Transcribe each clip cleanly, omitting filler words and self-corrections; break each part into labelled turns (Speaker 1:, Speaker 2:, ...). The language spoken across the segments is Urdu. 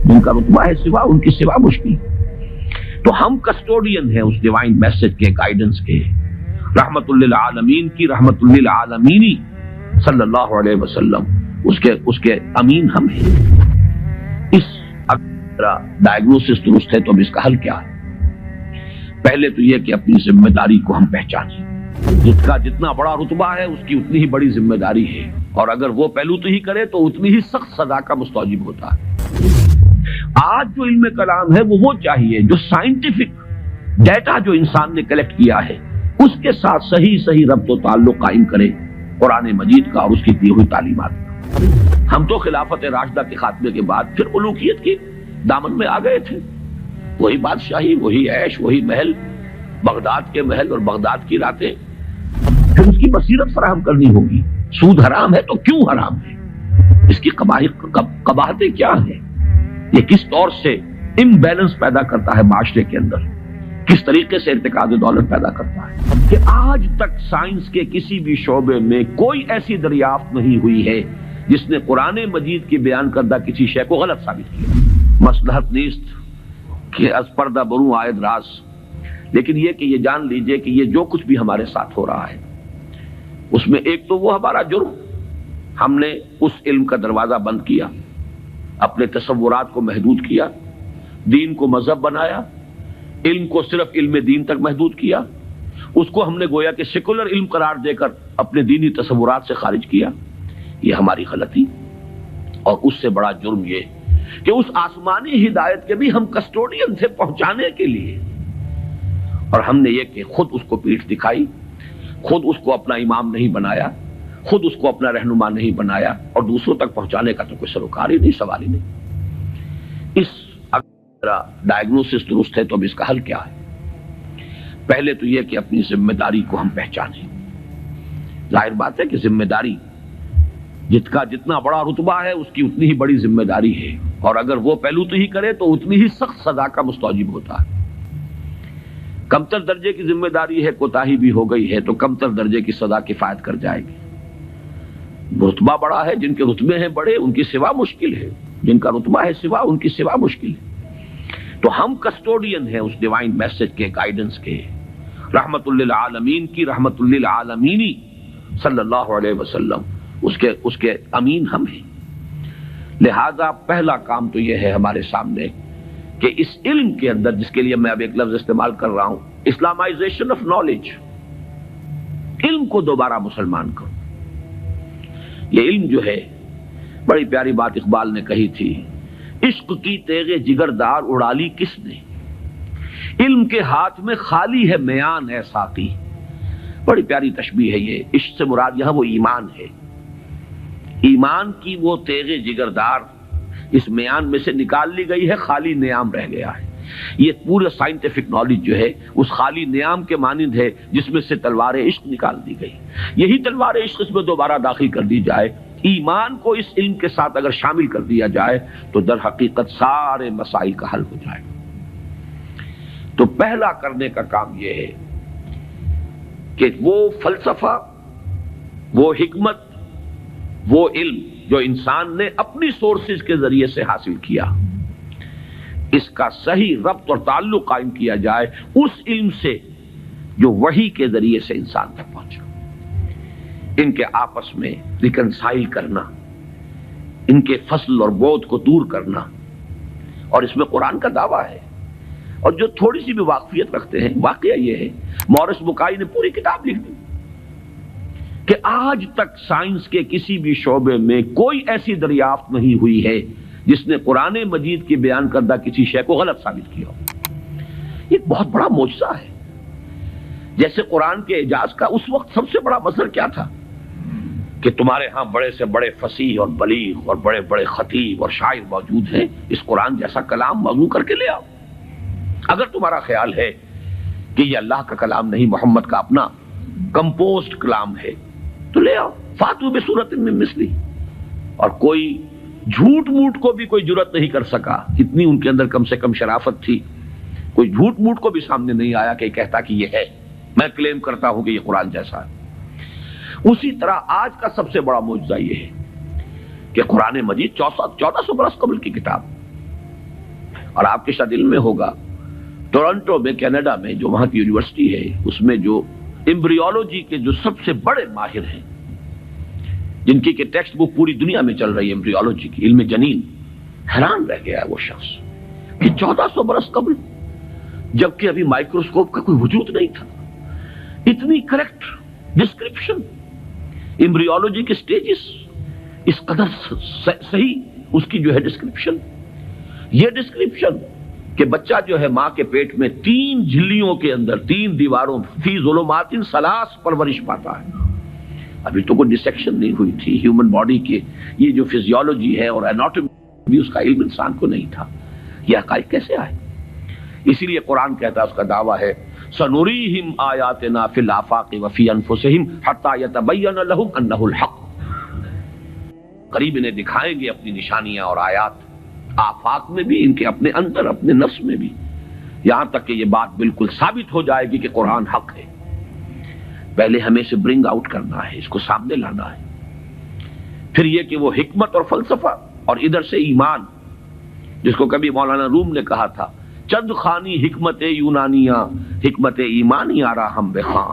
Speaker 1: جن کا رتبہ ہے سوا، ان کی سوا مشکل۔ تو ہم کسٹوڈین ہیں اس ڈیوائن میسج کے، گائیڈنس کے، رحمت للعالمین کی رحمت للعالمینی صلی اللہ علیہ وسلم، اس کے امین ہم ہیں۔ اس ڈائگنوسس درست ہے تو اب اس کا حل کیا ہے؟ پہلے تو یہ کہ اپنی ذمہ داری کو ہم پہچانیں۔ جس کا جتنا بڑا رتبہ ہے اس کی اتنی ہی بڑی ذمہ داری ہے، اور اگر وہ پہلو تو ہی کرے تو اتنی ہی سخت سزا کا مستوجب ہوتا ہے۔ آج جو علم کلام ہے وہ چاہیے جو سائنٹیفک ڈیٹا جو انسان نے کلیکٹ کیا ہے اس کے ساتھ صحیح ربط و تعلق قائم کرے قرآن مجید کا اور اس کی دی ہوئی تعلیمات کا۔ ہم تو خلافت راشدہ کے خاتمے کے بعد پھر الوہیت کے دامن میں آ گئے تھے، وہی بادشاہی، وہی عیش، وہی محل، بغداد کے محل اور بغداد کی راتیں۔ پھر اس کی بصیرت فراہم کرنی ہوگی۔ سود حرام ہے تو کیوں حرام ہے؟ اس کی قباحتیں کیا ہیں؟ یہ کس طور سے امبیلنس پیدا کرتا ہے معاشرے کے اندر، کس طریقے سے ارتکاز دولت پیدا کرتا ہے؟ کہ آج تک سائنس کے کسی بھی شعبے میں کوئی ایسی دریافت نہیں ہوئی ہے جس نے قرآن مجید کی بیان کردہ کسی شے کو غلط ثابت کیا۔ مصلحت نیست کہ از پردہ بروں آید راز، لیکن یہ کہ یہ جان لیجئے کہ یہ جو کچھ بھی ہمارے ساتھ ہو رہا ہے اس میں ایک تو وہ ہمارا جرم، ہم نے اس علم کا دروازہ بند کیا، اپنے تصورات کو محدود کیا، دین کو مذہب بنایا، علم کو صرف علم دین تک محدود کیا، اس کو ہم نے گویا کہ سیکولر علم قرار دے کر اپنے دینی تصورات سے خارج کیا۔ یہ ہماری غلطی، اور اس سے بڑا جرم یہ کہ اس آسمانی ہدایت کے بھی ہم کسٹوڈین تھے پہنچانے کے لیے، اور ہم نے یہ کہ خود اس کو پیٹھ دکھائی، خود اس کو اپنا امام نہیں بنایا، خود اس کو اپنا رہنما نہیں بنایا، اور دوسروں تک پہنچانے کا تو کوئی سروکار ہی نہیں، سوال ہی نہیں۔ اس ڈائگنوسس درست ہے تو اب اس کا حل کیا ہے؟ پہلے تو یہ کہ اپنی ذمہ داری کو ہم پہچانیں۔ ظاہر بات ہے کہ ذمہ داری جس کا جتنا بڑا رتبہ ہے اس کی اتنی ہی بڑی ذمہ داری ہے، اور اگر وہ پہلو تو ہی کرے تو اتنی ہی سخت سزا کا مستوجب ہوتا ہے۔ کمتر درجے کی ذمہ داری ہے، کوتاہی بھی ہو گئی ہے تو کمتر درجے کی سزا کفایت کر جائے گی۔ رتبہ بڑا ہے، جن کے رتبے ہیں بڑے ان کی سوا مشکل ہے، جن کا رتبہ ہے سوا ان کی سوا مشکل ہے۔ تو ہم کسٹوڈین ہیں اس ڈیوائن میسج کے، گائیڈنس کے، رحمت للعالمین کی رحمت للعالمینی صلی اللہ علیہ وسلم، اس کے امین ہم ہیں۔ لہذا پہلا کام تو یہ ہے ہمارے سامنے کہ اس علم کے اندر، جس کے لیے میں اب ایک لفظ استعمال کر رہا ہوں، اسلامائزیشن آف نالج، علم کو دوبارہ مسلمان کرو۔ یہ علم جو ہے، بڑی پیاری بات اقبال نے کہی تھی، عشق کی تیغ جگردار اڑا لی کس نے، علم کے ہاتھ میں خالی ہے میان ہے ساقی۔ بڑی پیاری تشبیہ ہے یہ۔ عشق سے مراد یہاں وہ ایمان ہے، ایمان کی وہ تیغ جگردار اس میان میں سے نکال لی گئی ہے، خالی نیام رہ گیا ہے۔ یہ پورا سائنٹیفک نالج جو ہے اس خالی نیام کے مانند ہے جس میں سے تلوار عشق نکال دی گئی۔ یہی تلوار عشق اس میں دوبارہ داخل کر دی جائے، ایمان کو اس علم کے ساتھ اگر شامل کر دیا جائے تو در حقیقت سارے مسائل کا حل ہو جائے گا۔ تو پہلا کرنے کا کام یہ ہے کہ وہ فلسفہ، وہ حکمت، وہ علم جو انسان نے اپنی سورسز کے ذریعے سے حاصل کیا، اس کا صحیح ربط اور تعلق قائم کیا جائے اس علم سے جو وحی کے ذریعے سے انسان تک پہنچا۔ ان کے آپس میں ریکنسائل کرنا، ان کے فصل اور بود کو دور کرنا، اور اس میں قرآن کا دعویٰ ہے۔ اور جو تھوڑی سی بھی واقفیت رکھتے ہیں، واقعہ یہ ہے، مورس بکائی نے پوری کتاب لکھ دی کہ آج تک سائنس کے کسی بھی شعبے میں کوئی ایسی دریافت نہیں ہوئی ہے جس نے قرآن مجید کی بیان کردہ کسی شے کو غلط ثابت کیا ہو۔ یہ بہت بڑا معجزہ ہے۔ جیسے قرآن کے اعجاز کا اس وقت سب سے بڑا مظہر کیا تھا کہ تمہارے ہاں بڑے سے بڑے فصیح اور بلیغ اور بڑے بڑے خطیب اور شاعر موجود ہیں، اس قرآن جیسا کلام موضوع کر کے لے آؤ۔ اگر تمہارا خیال ہے کہ یہ اللہ کا کلام نہیں، محمد کا اپنا کمپوزڈ کلام ہے، تو لے آؤ، فاتو بسورۃ من مثلہ۔ اور کوئی جھوٹ موٹ کو بھی کوئی جرت نہیں کر سکا، اتنی ان کے اندر کم سے کم شرافت تھی، کوئی جھوٹ موٹ کو بھی سامنے نہیں آیا کہ کہتا کہ یہ ہے، میں کلیم کرتا ہوں کہ یہ قرآن جیسا ہے۔ اسی طرح آج کا سب سے بڑا معجزہ یہ ہے کہ قرآن مجید 1400 برس قبل کی کتاب، اور آپ کے شاید علم میں ہوگا ٹورنٹو میں کینیڈا میں جو وہاں کی یونیورسٹی ہے اس میں جو ایمبریولوجی کے جو سب سے بڑے ماہر ہیں جن کی کہ ٹیکسٹ بک پوری دنیا میں چل رہی ہے ایمبریولوجی کی، علم جنین، حیران رہ گیا ہے وہ شخص کہ 1400 برس قبل جبکہ ابھی مائکروسکوپ کا کوئی وجود نہیں تھا، اتنی کریکٹ ڈسکرپشن ایمبریولوجی کے سٹیجز، اس قدر صحیح اس کی جو ہے ڈسکرپشن، یہ ڈسکرپشن کہ بچہ جو ہے ماں کے پیٹ میں 3 جھلیوں کے اندر 3 دیواروں فی ظلمات ثلاث پرورش پاتا ہے۔ ابھی تو کوئی ڈسیکشن نہیں ہوئی تھی ہیومن باڈی کے، یہ جو فزیولوجی ہے اور اناٹومی بھی اس کا علم انسان کو نہیں تھا، یہ حقائق کیسے آئے؟ اسی لیے قرآن کہتا ہے، اس کا دعویٰ ہے سنوریہم آیاتنا فی الآفاق وفی انفسہم حتی یتبین لہم انہ الحق، قریب انہیں دکھائیں گے اپنی نشانیاں اور آیات، آفاق میں بھی، ان کے اپنے اندر، اپنے نفس میں بھی، یہاں تک کہ یہ بات بالکل ثابت ہو جائے گی کہ قرآن حق ہے۔ پہلے ہمیں اسے برنگ آؤٹ کرنا ہے، اس کو سامنے لانا ہے، پھر یہ کہ وہ حکمت اور فلسفہ اور ادھر سے ایمان، جس کو کبھی مولانا روم نے کہا تھا چند خانی حکمت یونانیہ حکمت ایمانی آرا ہم بخواں،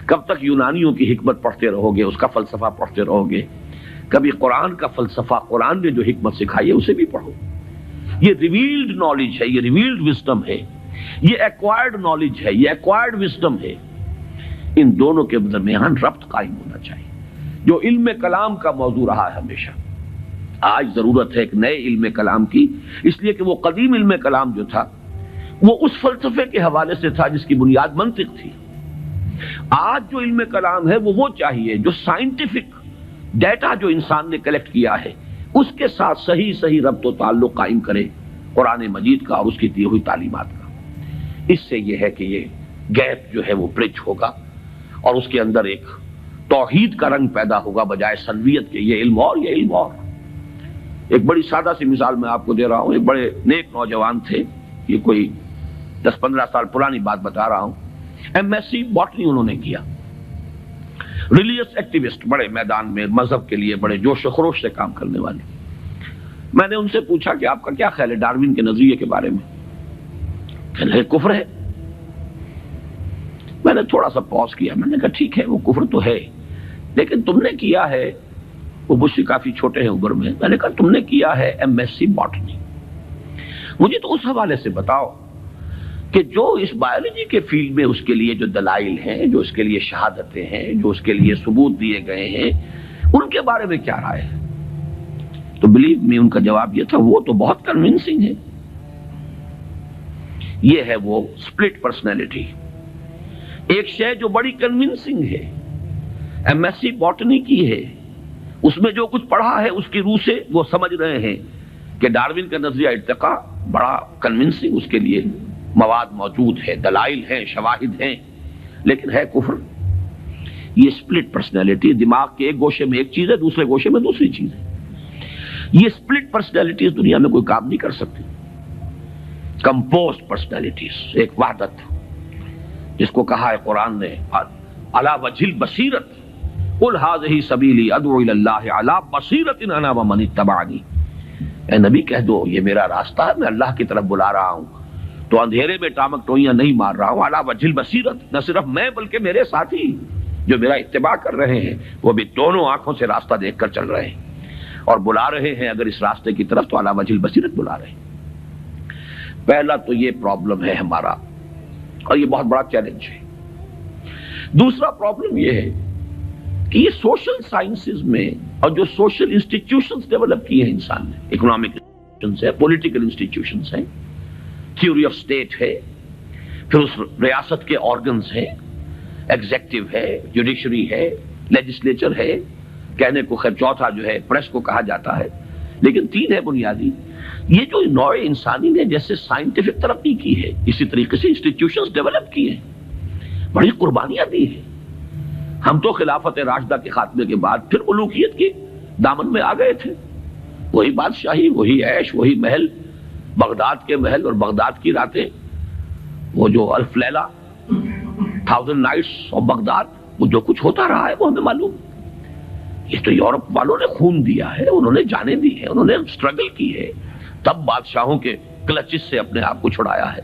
Speaker 1: کب تک یونانیوں کی حکمت پڑھتے رہو گے، اس کا فلسفہ پڑھتے رہو گے؟ کبھی قرآن کا فلسفہ، قرآن نے جو حکمت سکھائی ہے اسے بھی پڑھو۔ یہ ریویلڈ نالج ہے، یہ ریویلڈ وزڈم ہے، یہ ایکوائرڈ نالج ہے، یہ ایکوائرڈ وزڈم ہے۔ ان دونوں کے درمیان ربط قائم ہونا چاہیے، جو علم کلام کا موضوع رہا ہے ہمیشہ۔ آج ضرورت ہے ایک نئے علم کلام کی، اس لیے کہ وہ قدیم علم کلام جو تھا وہ اس فلسفے کے حوالے سے تھا جس کی بنیاد منطق تھی۔ آج جو علم کلام ہے وہ چاہیے جو سائنٹیفک ڈیٹا جو انسان نے کلیکٹ کیا ہے اس کے ساتھ صحیح ربط و تعلق قائم کرے قرآن مجید کا اور اس کی دی ہوئی تعلیمات کا۔ اس سے یہ ہے کہ یہ گیپ جو ہے وہ برج ہوگا اور اس کے اندر ایک توحید کا رنگ پیدا ہوگا بجائے سنویت کے، یہ علم اور یہ علم اور۔ ایک بڑی سادہ سی مثال میں آپ کو دے رہا ہوں، ایک بڑے نیک نوجوان تھے، یہ کوئی 10-15 سال پرانی بات بتا رہا ہوں، ایم ایس سی باٹنی انہوں نے کیا، ریلیجس ایکٹیوسٹ، بڑے میدان میں مذہب کے لیے بڑے جوش و خروش سے کام کرنے والے۔ میں نے ان سے پوچھا کہ آپ کا کیا خیال ہے ڈارون کے نظریے کے بارے میں؟ کہنے لگے کفر ہے۔ میں نے تھوڑا سا پاز کیا، میں نے کہا ٹھیک ہے وہ کفر تو ہے، لیکن تم نے کیا ہے، وہ مجھ سے کافی چھوٹے ہیں عمر میں نے کہا تم نے کیا ہے ایم ایس سی باٹنی، مجھے تو اس حوالے سے بتاؤ کہ جو اس بایولوجی کے فیلڈ میں اس کے لیے جو دلائل ہیں، جو اس کے لیے شہادتیں ہیں، جو اس کے لیے ثبوت دیے گئے ہیں، ان کے بارے میں کیا رائے ہے؟ تو بلیو می ان کا جواب یہ تھا وہ تو بہت کنونسنگ ہے۔ یہ ہے وہ سپلٹ پرسنالٹی، ایک شے جو بڑی کنونسنگ ہے، ایم ایس سی باٹنی کی ہے، اس میں جو کچھ پڑھا ہے اس کی روح سے وہ سمجھ رہے ہیں کہ ڈارون کا نظریہ ارتقاء بڑا کنونسنگ، اس کے لیے مواد موجود ہے، دلائل ہیں، شواہد ہیں، لیکن ہے کفر۔ یہ سپلٹ پرسنالٹی، دماغ کے ایک گوشے میں ایک چیز ہے، دوسرے گوشے میں دوسری چیز ہے۔ یہ سپلٹ پرسنالٹیز دنیا میں کوئی کام نہیں کر سکتی۔ کمپوزڈ پرسنالٹیز، ایک وحدت جس کو کہا ہے قرآن نے علی وجہ البصیرت، قل ھذہ سبیلی ادعو الی اللہ علی بصیرۃ انا ومن اتبعنی، اے نبی کہہ دو یہ میرا راستہ ہے، میں اللہ کی طرف بلا رہا ہوں، تو اندھیرے میں ٹامک ٹوئیاں نہیں مار رہا ہوں، علی وجہ البصیرت، نہ صرف میں بلکہ میرے ساتھی جو میرا اتباع کر رہے ہیں وہ بھی دونوں آنکھوں سے راستہ دیکھ کر چل رہے ہیں اور بلا رہے ہیں اگر اس راستے کی طرف تو علی وجہ البصیرت بلا رہے ہیں۔ پہلا تو یہ پرابلم ہے ہمارا اور یہ بہت بڑا چیلنج ہے۔ دوسرا پرابلم یہ ہے کہ یہ سوشل سائنسز میں اور جو سوشل انسٹیٹیوشنز ڈیولپ کیے ہیں انسان نے، اکنامک انسٹیٹیوشنز ہیں، پولیٹیکل انسٹیٹیوشنز ہیں، تھیوری آف اسٹیٹ ہے، پھر اس ریاست کے آرگنز ہیں، ایگزیکٹو ہے، جوڈیشری ہے، لیجسلیچر ہے، کہنے کو خیر چوتھا جو ہے پریس کو کہا جاتا ہے، لیکن 3 ہے بنیادی۔ یہ جو نوع انسانی نے جیسے سائنٹیفک ترقی کی ہے اسی طریقے سے انسٹیٹیوشنز ڈیولپ کیے ہیں، بڑی قربانیاں دی ہیں۔ ہم تو خلافت راشدہ کے خاتمے کے بعد پھر ملوکیت کے دامن میں آ گئے تھے، وہی بادشاہی، وہی عیش، وہی محل، بغداد کے محل اور بغداد کی راتیں، وہ جو الف لیلہ، 1000 نائٹس آف بغداد، وہ جو کچھ ہوتا رہا ہے وہ ہمیں معلوم۔ یہ تو یورپ والوں نے خون دیا ہے، انہوں نے جانیں دی ہیں، انہوں نے اسٹرگل کی ہے، تب بادشاہوں کے کلچز سے اپنے آپ کو چھڑایا ہے،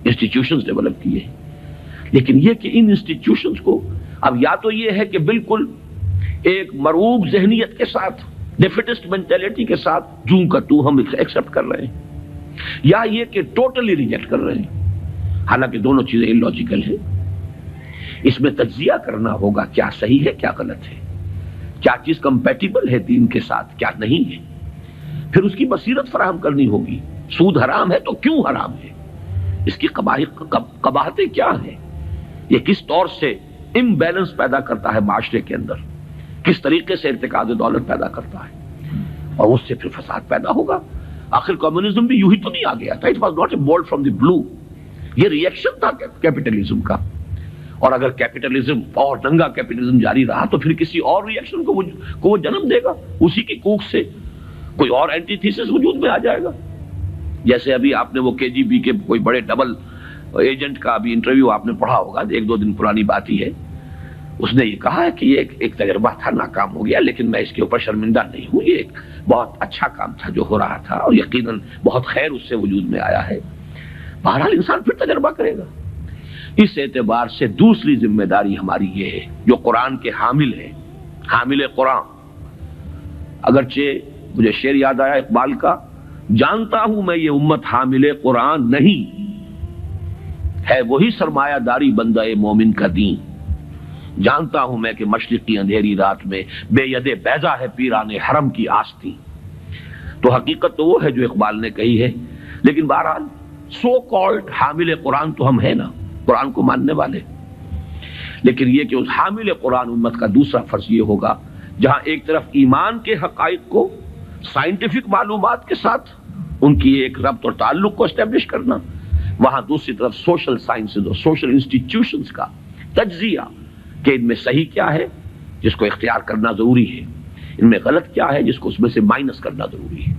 Speaker 1: انسٹیٹیوشنز ڈیولپ کیے ہیں. لیکن یہ کہ ان انسٹیٹیوشنز کو اب یا تو یہ ہے کہ بالکل ایک مرعوب ذہنیت کے ساتھ، ڈیفیٹسٹ مینٹیلٹی کے ساتھ جوں کا تو ہم ایکسپٹ کر رہے ہیں، یا یہ کہ ٹوٹلی ریجیکٹ کر رہے ہیں. حالانکہ دونوں چیزیں اللاجیکل ہیں. اس میں تجزیہ کرنا ہوگا کیا صحیح ہے کیا غلط ہے، کیا چیز کمپیٹیبل ہے دین کے ساتھ کیا نہیں ہے. پھر اس کی بصیرت فراہم کرنی ہوگی. سود حرام ہے تو کیوں حرام ہے، اس کی قباحتیں کیا ہیں، یہ کس طور سے امبیلنس پیدا کرتا ہے معاشرے کے اندر، کس طریقے سے ارتکاز دولت پیدا کرتا ہے، اور اس سے پھر فساد پیدا ہوگا. آخر کمیونزم بھی یوں ہی تو نہیں آ گیا تھا. It was not a bolt from the blue. یہ ریئیکشن تھا کیپٹلزم کا. اور اگر کیپٹلزم اور ننگا کیپٹلزم جاری رہا تو پھر کسی اور ریئیکشن کو وہ جنم دے گا. اسی کی کوکھ سے کوئی اور اینٹی تھیسس وجود میں آ جائے گا. جیسے ابھی آپ نے وہ کے جی بی کے کوئی بڑے ڈبل ایجنٹ کا ابھی انٹرویو آپ نے پڑھا ہوگا، 1-2 دن پرانی بات ہی ہے. اس نے یہ کہا ہے کہ یہ ایک تجربہ تھا، ناکام ہو گیا، لیکن میں اس کے اوپر شرمندہ نہیں ہوں. یہ ایک بہت اچھا کام تھا جو ہو رہا تھا، اور یقیناً بہت خیر اس سے وجود میں آیا ہے. بہرحال انسان پھر تجربہ کرے گا. اس اعتبار سے دوسری ذمہ داری ہماری یہ ہے جو قرآن کے حامل ہیں، حامل قرآن. اگرچہ مجھے شعر یاد آیا اقبال کا، جانتا ہوں میں یہ امت حامل قرآن نہیں ہے، وہی سرمایہ داری بندہ مومن کا دین. جانتا ہوں میں کہ مشرق کی اندھیری رات میں بے ید بیضا ہے پیران حرم کی آستی. تو حقیقت تو وہ ہے جو اقبال نے کہی ہے. لیکن بہرحال سو کالڈ حامل قرآن تو ہم ہیں نا، قرآن کو ماننے والے. لیکن یہ کہ اس حامل قرآن امت کا دوسرا فرض یہ ہوگا، جہاں ایک طرف ایمان کے حقائق کو سائنٹیفک معلومات کے ساتھ ان کی ایک ربط اور تعلق کو اسٹیبلش کرنا، وہاں دوسری طرف سوشل سائنسز اور سوشل انسٹیٹیوشنز کا تجزیہ کہ ان میں صحیح کیا ہے جس کو اختیار کرنا ضروری ہے، ان میں غلط کیا ہے جس کو اس میں سے مائنس کرنا ضروری ہے.